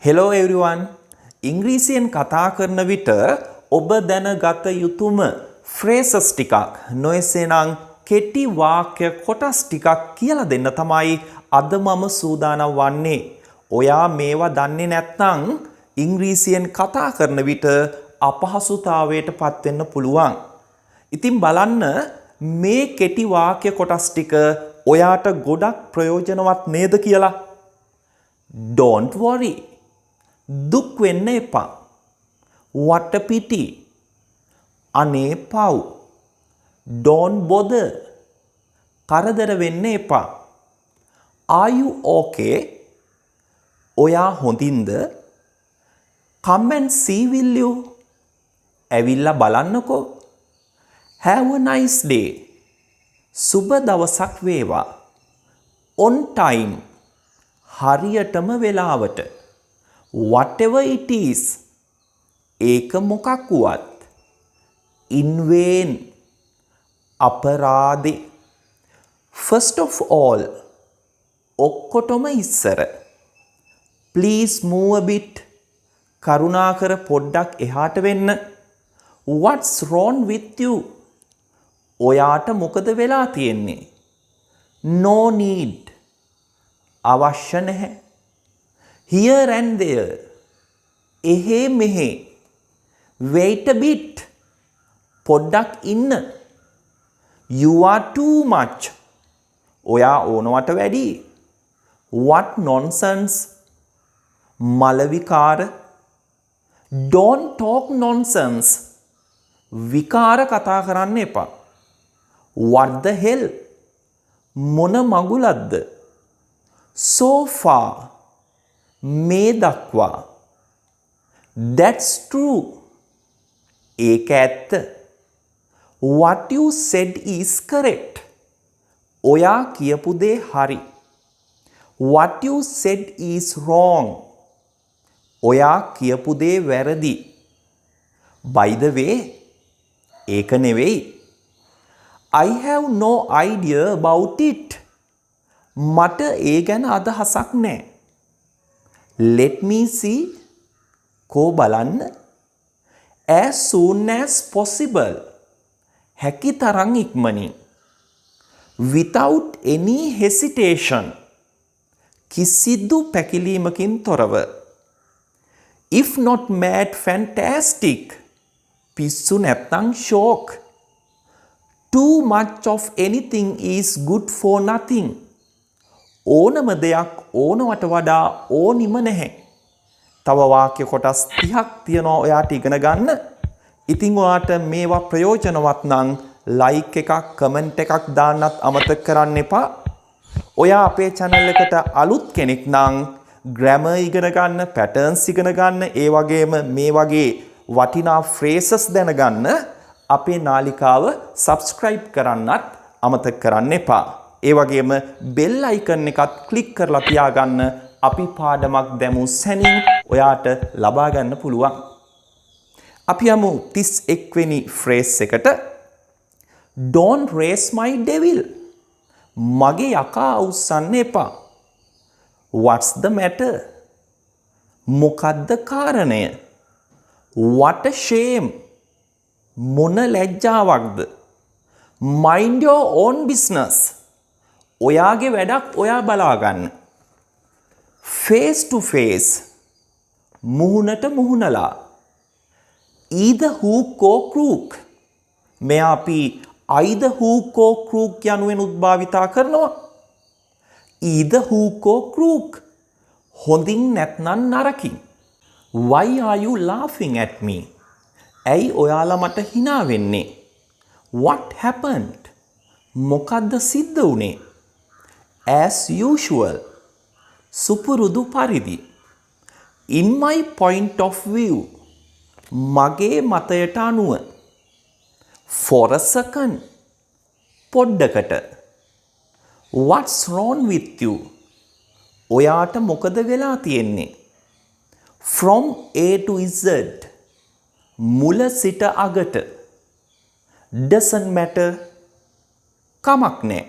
Hello everyone. ඉංග්‍රීසියෙන් කතා කරන විට ඔබ දැනගත යුතුම phrases ටිකක් නොයසේනම් කෙටි වාක්‍ය කොටස් ටිකක් කියලා දෙන්න තමයි අද මම සූදානම් වන්නේ. ඔයා මේවා දන්නේ නැත්නම් ඉංග්‍රීසියෙන් කතා කරන විට අපහසුතාවයට පත් වෙන්න පුළුවන්. ඉතින් බලන්න මේ කෙටි වාක්‍ය කොටස් ටික ඔයාට ගොඩක් ප්‍රයෝජනවත් නේද කියලා. Don't worry. දුක් වෙන්න එපා. What a pity. අනේ පව්. Don't bother. කරදර වෙන්න එපා. Are you okay? ඔයා හොඳින්ද? Come and see will you? ඇවිල්ලා බලන්නකෝ. Have a nice day. සුබ දවසක් වේවා. On time. හරියටම වෙලාවට. Whatever it is, ඒක මොකක් වුවත්. In vain, අපරාදේ. First of all, ඔක්කොටම ඉස්සර. Please move a bit, කරුණාකර පොඩ්ඩක් එහාට වෙන්න. What's wrong with you? ඔයාට මොකද වෙලා තියෙන්නේ? No need, අවශ්‍ය නැහැ. Here and there. එහේ මෙහේ. Wait a bit. පොඩ්ඩක් ඉන්න. You are too much. ඔයා ඕනවට වැඩි. What nonsense. මලවිකාර. Don't talk nonsense. විකාර කතා කරන්න එපා. What the hell. මොන මගුලක්ද. So far. මේ දක්වා. That's true. ඒක ඇත්ත. What you said is correct. ඔයා කියපු දේ හරි. What you said is wrong. ඔයා කියපු දේ වැරදි. By the way, ඒක නෙවෙයි. I have no idea about it. මට ඒ ගැන අදහසක් නැහැ. Let me see. කෝ බලන්න. As soon as possible. හැකි තරම් ඉක්මනින්. Without any hesitation. කිසිදු පැකිලීමකින් තොරව. If not mad, fantastic. පිස්සු නැත්නම් shock. Too much of anything is good for nothing. ඕනම දෙයක් ඕනවට වඩා ඕනිම නැහැ. තව වාක්‍ය කොටස් 30ක් තියෙනවා ඔයාට ඉගෙන ගන්න. ඉතින් ඔයාට මේවා ප්‍රයෝජනවත් නම් ලයික් එකක් කමෙන්ට් එකක් දාන්නත් අමතක කරන්න එපා. ඔයා අපේ channel එකට අලුත් කෙනෙක් නම් grammar ඉගෙන ගන්න, patterns ඉගෙන ගන්න, ඒ වගේම මේ වගේ වටිනා phrases දැනගන්න අපේ නාලිකාව subscribe කරන්නත් අමතක කරන්න එපා. ඒ වගේම bell icon එකත් click කරලා තියාගන්න. අපි පාඩමක් දැමු සැනින් ඔයාට ලබා ගන්න පුළුවන්. අපි යමු 31 වෙනි phrase එකට. Don't raise my devil. මගේ යකා අවුස්සන්න එපා. What's the matter? මොකද්ද කාරණය? What a shame. මොන ලැජ්ජාවක්ද? Mind your own business. ඔයාගේ වැඩක් ඔයා බලා ගන්න. Face to face. මුහුණට මුහුණලා. Either hook or crook. මෙයා අපි either hook or crook යනුවෙන් උද්භාවිතා කරනවා. Either hook or crook. හොඳින් නැත්නම් නරකින්. Why are you laughing at me? ඇයි ඔයාලා මට hina වෙන්නේ? What happened? මොකද්ද සිද්ධ වුනේ? As usual. සුපුරුදු පරිදි. In my point of view. මගේ මතයට අනුව. For a second. පොඩ්ඩකට. What's wrong with you? ඔයාට මොකද වෙලා තියෙන්නේ? From A to Z. මුල සිට අගට. Doesn't matter. කමක් නෑ.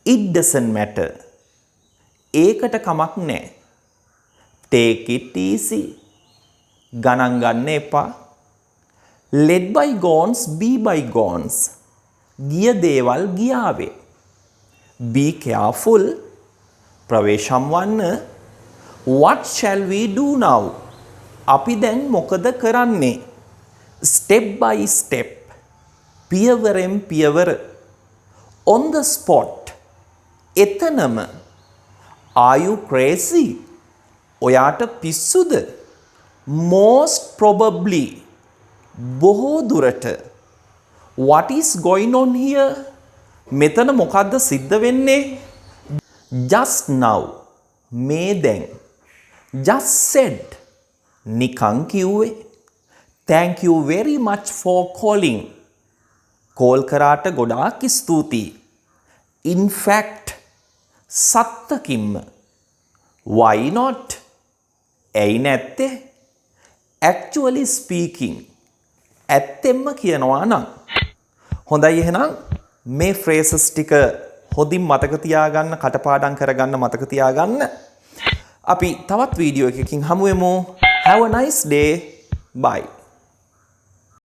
It doesn't matter. ඒකට කමක් නෑ. Take it easy. ගණන් ගන්න එපා. Let bygones be bygones. ගිය දේවල් ගියාවේ. Be careful. ප්‍රවේශම් වන්න. What shall we do now? අපි දැන් මොකද කරන්නේ? Step by step. පියවරෙන් පියවර. On the spot. එතනම. Are you crazy? ඔයාට පිස්සුද? Most probably. බොහෝ දුරට. What is going on here? මෙතන මොකද්ද සිද්ධ වෙන්නේ? Just now. මේ දැන්. Just said. නිකං කිව්වේ. Thank you very much for calling. Call කරාට ගොඩාක් ස්තුතියි. In fact. සත්තකින්ම. Why not? ඇයි නැත්තේ? Actually speaking. ඇත්තෙන්ම කියනවා නම්. හොඳයි එහෙනම් මේ phrases ටික හොඳින් මතක තියාගන්න, කටපාඩම් කරගන්න, මතක තියාගන්න. අපි තවත් වීඩියෝ එකකින් හමු වෙමු. Have a nice day. Bye.